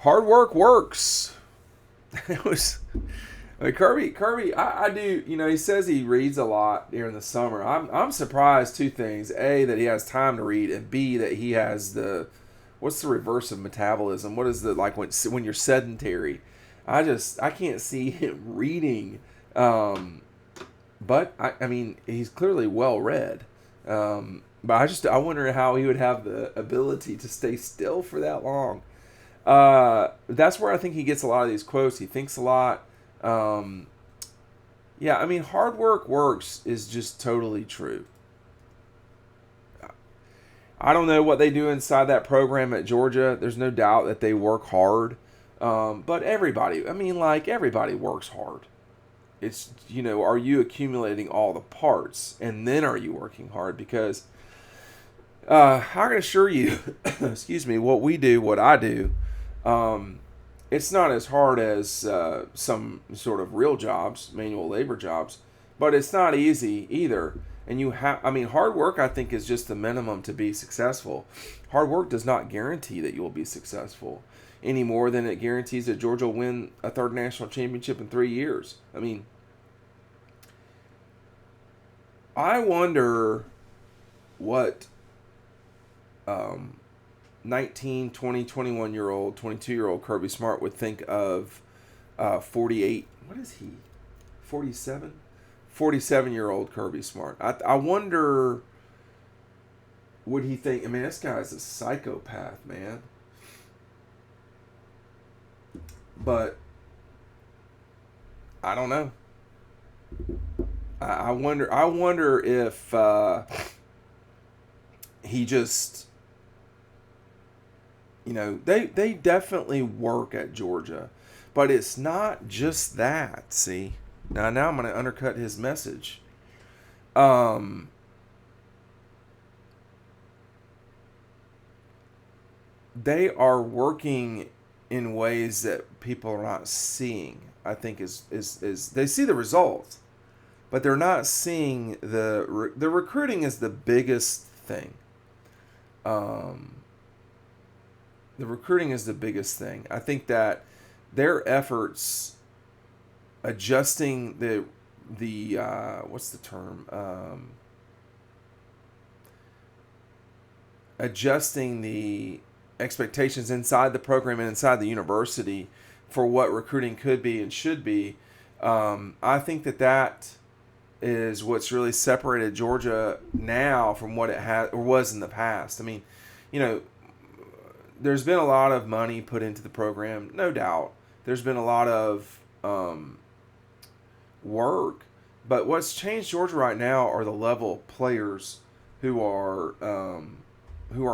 hard work works. It was. I mean, Kirby, I do. He says he reads a lot during the summer. I'm surprised. Two things: A, that he has time to read, and B, that he has what's the reverse of metabolism? What is the like when you're sedentary? I can't see him reading. But I mean, he's clearly well read. But I wonder how he would have the ability to stay still for that long. That's where I think he gets a lot of these quotes. He thinks a lot. Yeah, I mean, hard work works is just totally true. I don't know what they do inside that program at Georgia. There's no doubt that they work hard. But everybody, I mean, like, everybody works hard. It's, are you accumulating all the parts and then are you working hard? Because I can assure you, excuse me, what I do, it's not as hard as some sort of real jobs, manual labor jobs, but it's not easy either. And hard work, I think, is just the minimum to be successful. Hard work does not guarantee that you will be successful any more than it guarantees that Georgia will win a third national championship in 3 years. I mean, I wonder what 19, 20, 21-year-old, 22-year-old Kirby Smart would think of 48. What is he? 47? 47-year-old Kirby Smart. I wonder, would he think, I mean, this guy's a psychopath, man. But I don't know. I wonder if he just, they definitely work at Georgia, but it's not just that. See, now I'm going to undercut his message. They are working in ways that people are not seeing. I think is they see the results, but they're not seeing the recruiting is the biggest thing. The recruiting is the biggest thing. I think that their efforts adjusting the what's the term? Adjusting the expectations inside the program and inside the university for what recruiting could be and should be. I think that is what's really separated Georgia now from what it had or was in the past. I mean, there's been a lot of money put into the program, no doubt. There's been a lot of work, but what's changed Georgia right now are the level of players who are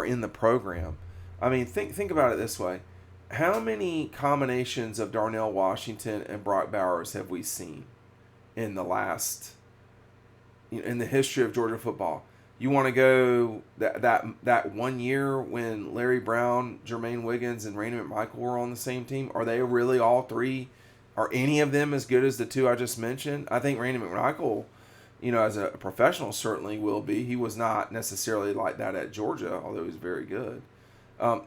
in the program. I mean, think about it this way: how many combinations of Darnell Washington and Brock Bowers have we seen in the history of Georgia football? You want to go that 1 year when Larry Brown, Jermaine Wiggins, and Randy McMichael were on the same team? Are they really all three? Are any of them as good as the two I just mentioned? I think Randy McMichael, as a professional, certainly will be. He was not necessarily like that at Georgia, although he was very good.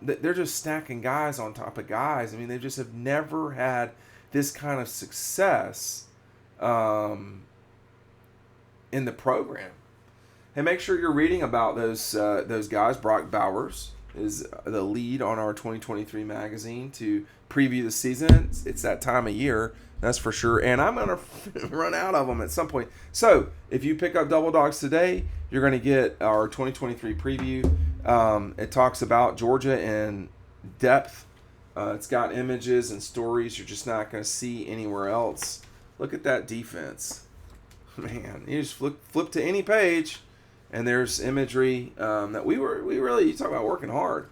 They're just stacking guys on top of guys. I mean, they just have never had this kind of success in the program. And make sure you're reading about those guys. Brock Bowers is the lead on our 2023 magazine to preview the season. It's that time of year, that's for sure. And I'm going to run out of them at some point. So if you pick up Double Dogs today, you're going to get our 2023 preview. It talks about Georgia in depth. It's got images and stories you're just not going to see anywhere else. Look at that defense. Man, you just flip to any page, and there's imagery that we really, you talk about working hard.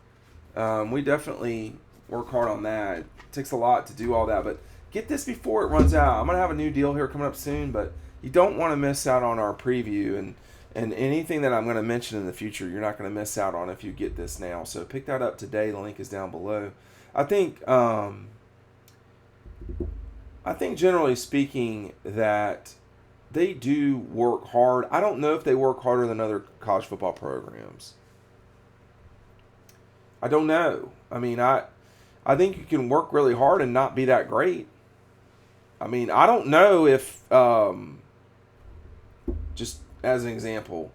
We definitely work hard on that. It takes a lot to do all that, but get this before it runs out. I'm going to have a new deal here coming up soon, but you don't want to miss out on our preview, and anything that I'm going to mention in the future, you're not going to miss out on if you get this now. So pick that up today. The link is down below. I think generally speaking that they do work hard. I don't know if they work harder than other college football programs. I don't know. I mean, I think you can work really hard and not be that great. I mean, I don't know if, just as an example,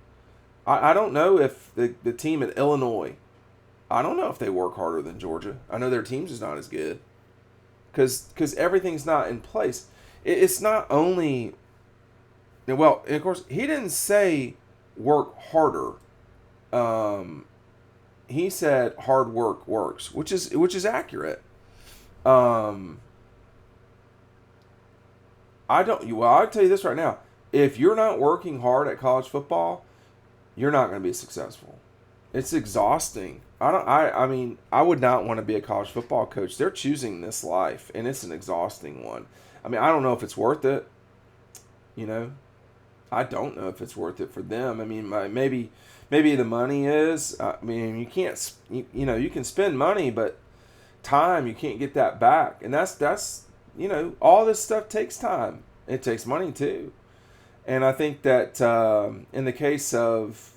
I don't know if the team at Illinois, I don't know if they work harder than Georgia. I know their team's is not as good because everything's not in place. It's not only, well, of course, he didn't say work harder. He said hard work works, which is accurate. Um, I don't. Well, I'll tell you this right now. If you're not working hard at college football, you're not going to be successful. It's exhausting. I mean, I would not want to be a college football coach. They're choosing this life, and it's an exhausting one. I mean, I don't know if it's worth it. You know, I don't know if it's worth it for them. I mean, maybe the money is. I mean, you can't. You know, you can spend money, but time you can't get that back, and that's all this stuff takes time. It takes money too, and I think that in the case of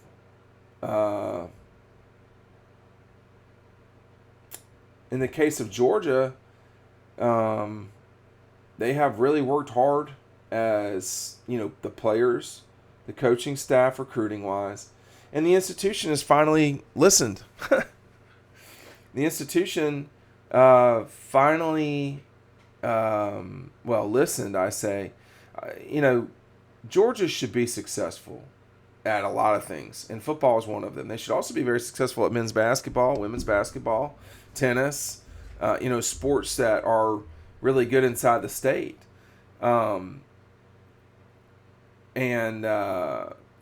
uh, Georgia, um, they have really worked hard as the players, the coaching staff, recruiting wise, and the institution has finally listened. The institution finally, listened. I say, Georgia should be successful at a lot of things, and football is one of them. They should also be very successful at men's basketball, women's basketball, tennis, sports that are really good inside the state. Um, and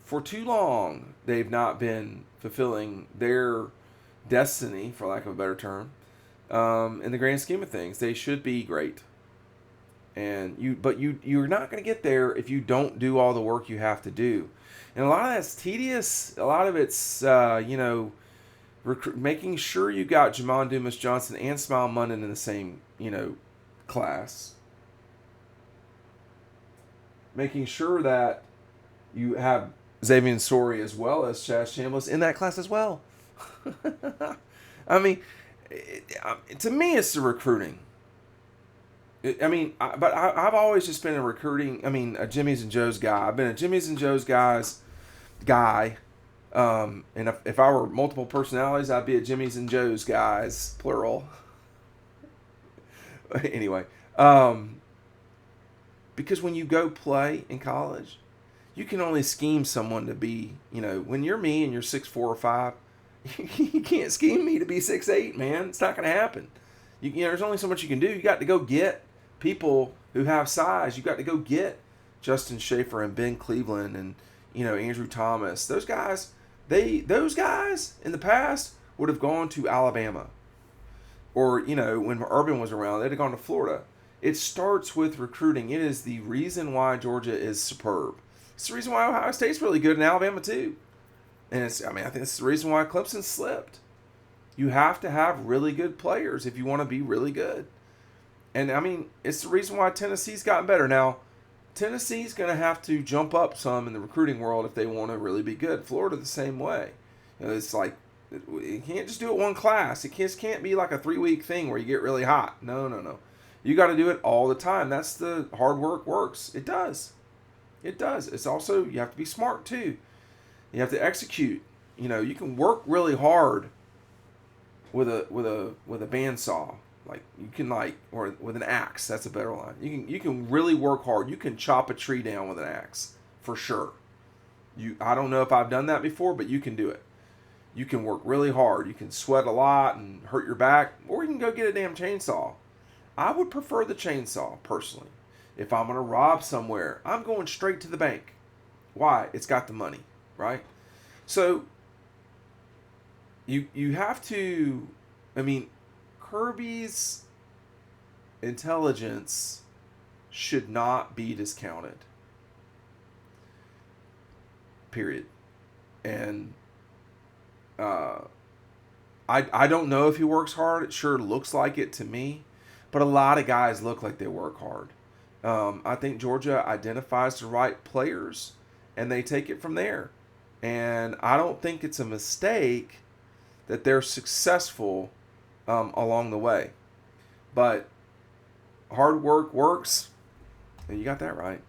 for too long, they've not been fulfilling their destiny, for lack of a better term. In the grand scheme of things, they should be great. And you're not going to get there if you don't do all the work you have to do. And a lot of that's tedious. A lot of it's making sure you got Jamon Dumas Johnson and Smile Munden in the same class. Making sure that you have Xavier Sori as well as Chaz Chambliss in that class as well. I mean, to me, it's the recruiting. I've always just been a recruiting. I mean, a Jimmy's and Joe's guy. I've been a Jimmy's and Joe's guy. And if I were multiple personalities, I'd be a Jimmy's and Joe's guys, plural. Anyway, because when you go play in college, you can only scheme someone to be, when you're me and you're 6'4" or 5, you can't scheme me to be 6'8", man. It's not going to happen. There's only so much you can do. You got to go get people who have size. You got to go get Justin Schaefer and Ben Cleveland and Andrew Thomas. Those guys in the past would have gone to Alabama, or when Urban was around, they'd have gone to Florida. It starts with recruiting. It is the reason why Georgia is superb. It's the reason why Ohio State's really good in Alabama too. And I think it's the reason why Clemson slipped. You have to have really good players if you want to be really good. And it's the reason why Tennessee's gotten better. Now, Tennessee's going to have to jump up some in the recruiting world if they want to really be good. Florida the same way. It's like, you can't just do it one class. It just can't be like a 3-week thing where you get really hot. No. You got to do it all the time. That's the hard work works. It does. It's also, you have to be smart too. You have to execute. You can work really hard with a bandsaw, or with an axe. That's a better line. You can really work hard. You can chop a tree down with an axe for sure. I don't know if I've done that before, but you can do it. You can work really hard. You can sweat a lot and hurt your back, or you can go get a damn chainsaw. I would prefer the chainsaw personally. If I'm gonna rob somewhere, I'm going straight to the bank. Why? It's got the money, right? So you have to. Kirby's intelligence should not be discounted. Period. And I don't know if he works hard. It sure looks like it to me. But a lot of guys look like they work hard. I think Georgia identifies the right players, and they take it from there. And I don't think it's a mistake that they're successful along the way. but hard work works. And you got that right.